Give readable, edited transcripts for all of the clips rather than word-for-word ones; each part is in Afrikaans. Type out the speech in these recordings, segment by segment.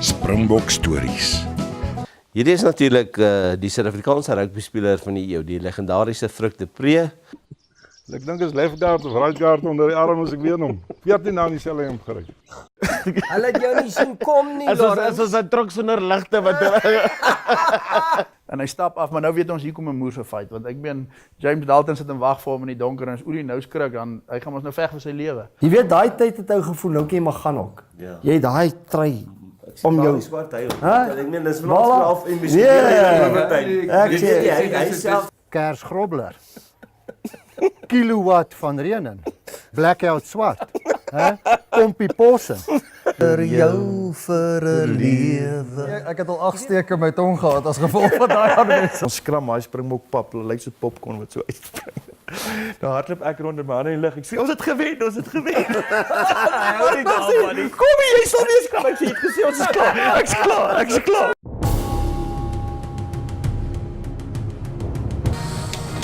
Springbok Stories. Hierdie is natuurlik die Suid-Afrikaanse rugbyspeler van die eeu, die legendariese Frick de Pre. Ek dink is lefkaart of rightkaart onder die arm as ek weet hom. 14 nou in dieselfde hemp gery. Hulle het jou nie sien kom nie. As ons 'n trok sonder ligte wat En hy stap af, maar nou weet ons hier kom 'n moerse fight, want ek meen James Dalton sit en wag vir hom in die donker en as Oelie nou skrik dan hy gaan ons nou veg vir sy lewe. Jy weet daai tyd het ou gevoel nou kan jy maar gaan ook. Ja. Jy het daai trui om jou. Ek meen dis van Voilà. af en Ek sê hy self Kersgrobler. Kilowatt van reën. Blackout swart. Kompie posse. vir jou vir 'n lewe. Ek het al 8 steke in my tong gehad as gevolg van daai argument. Ons skram hy springbok pap, lyk so popcorn wat so uitspring. Nou hardloop ek rond in my hande en lig. Ek sê ons het gewen. Kom hier, jy sal nie skram. Ek sê jy het gesê ons is klaar. Ek's klaar.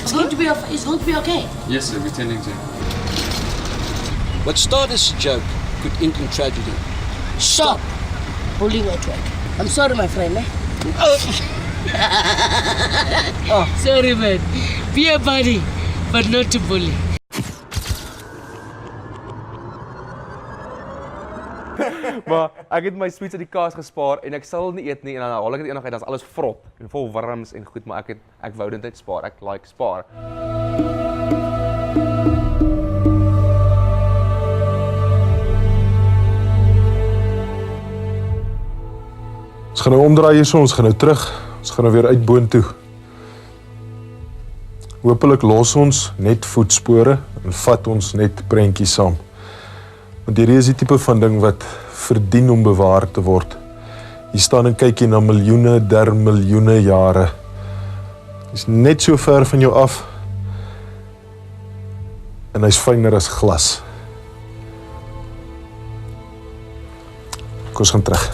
It's going to be okay. Yes, sir, we're tending to. What started as a joke could end in tragedy. Stop bullying at work. I'm sorry, my friend. Sorry, man. Be a buddy, but not to bully. Maar ek het my sweets uit die kaas gespaar en ek sal nie eet nie en dan haal ek dit eendag uit, dan is alles vrot en vol worms en goed, maar ek wou dit net spaar. Ek like spaar. Ons gaan nou omdraai hierso, ons gaan nou terug. Ons gaan nou weer uit boontoe. Hoopelik los ons net voetspore en vat ons net prentjies saam. Want hierdie is die tipe van ding wat verdien om bewaar te word. Hier staan en kyk jy na miljoene der miljoene jare. Hy's net so ver van jou af en hy's fyner as glas. Kom ons gaan terug.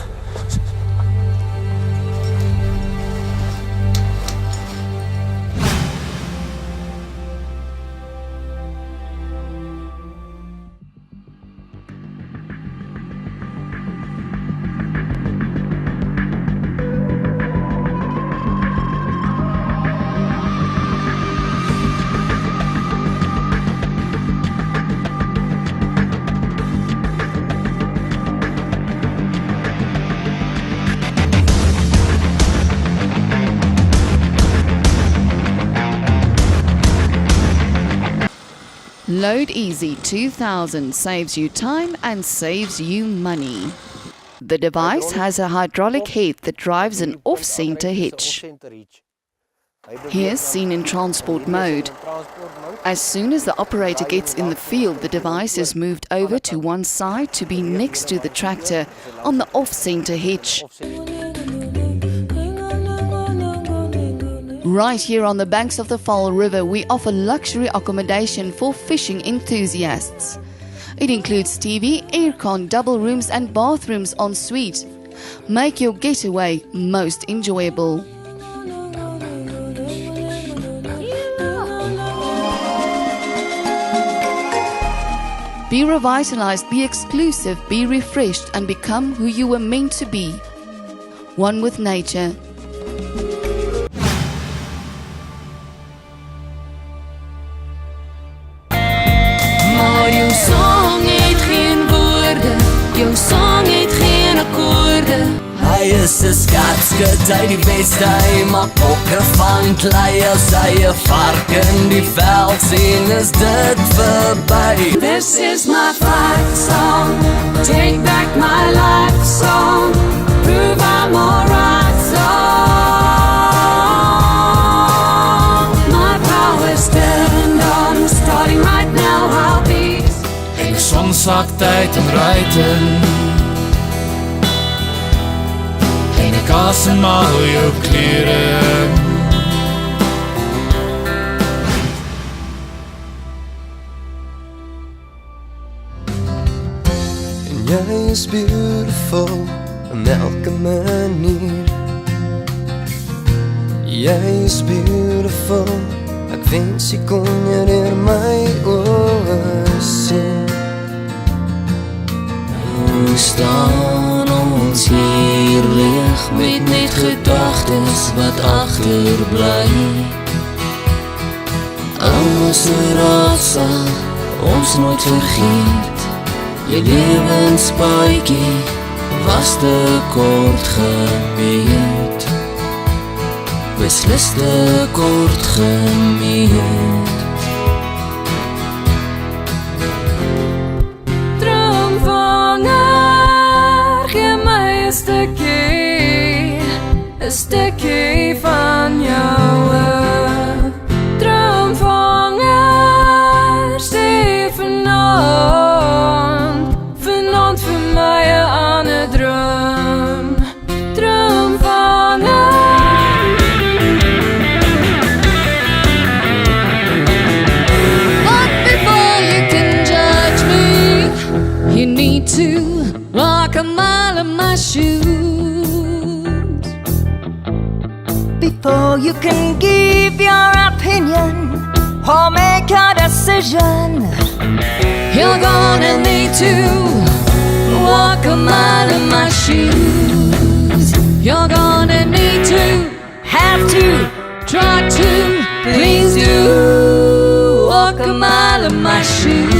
Load Easy 2000 saves you time and saves you money. The device has a hydraulic head that drives an off-center hitch. Here's seen in transport mode. As soon as the operator gets in the field, the device is moved over to one side to be next to the tractor on the off-center hitch. Right here on the banks of the Vaal River, we offer luxury accommodation for fishing enthusiasts. It includes TV, aircon, double rooms and bathrooms en suite. Make your getaway most enjoyable. Be revitalized, be exclusive, be refreshed and become who you were meant to be. One with nature. Jou song het geen woorde, jou song het geen akkoorde. Hy is 'n skatskut uit die Weste, hy maak pokke van klei as hy 'n vark in die veld sien, is dit verby. This is my fight song, take back my life song, prove I'm alright song. My power's turned on, starting right now, I'll be. Son sak tyd en ruiten. En ek asemhaal jou klere. En jy is beautiful in elke manier. Jy is beautiful, ek wens jy kon jy deur my oë sien. Staan ons hier wat agterbly. Ouma se raad sal ons nooit vergeet. Jou lewenspaadjie was te kort gemeet. Beslis te kort gemeet. Droomvanger, gee my 'n stukkie van jou. Droomvanger, stee vanaand vir my 'n ander droom. Droomvanger. But before you can judge me, you need to walk a mile in my shoes. Before you can give your opinion or make a decision, You're gonna need to walk a mile in my shoes. You're gonna need to, have to, try to, please do walk a mile in my shoes.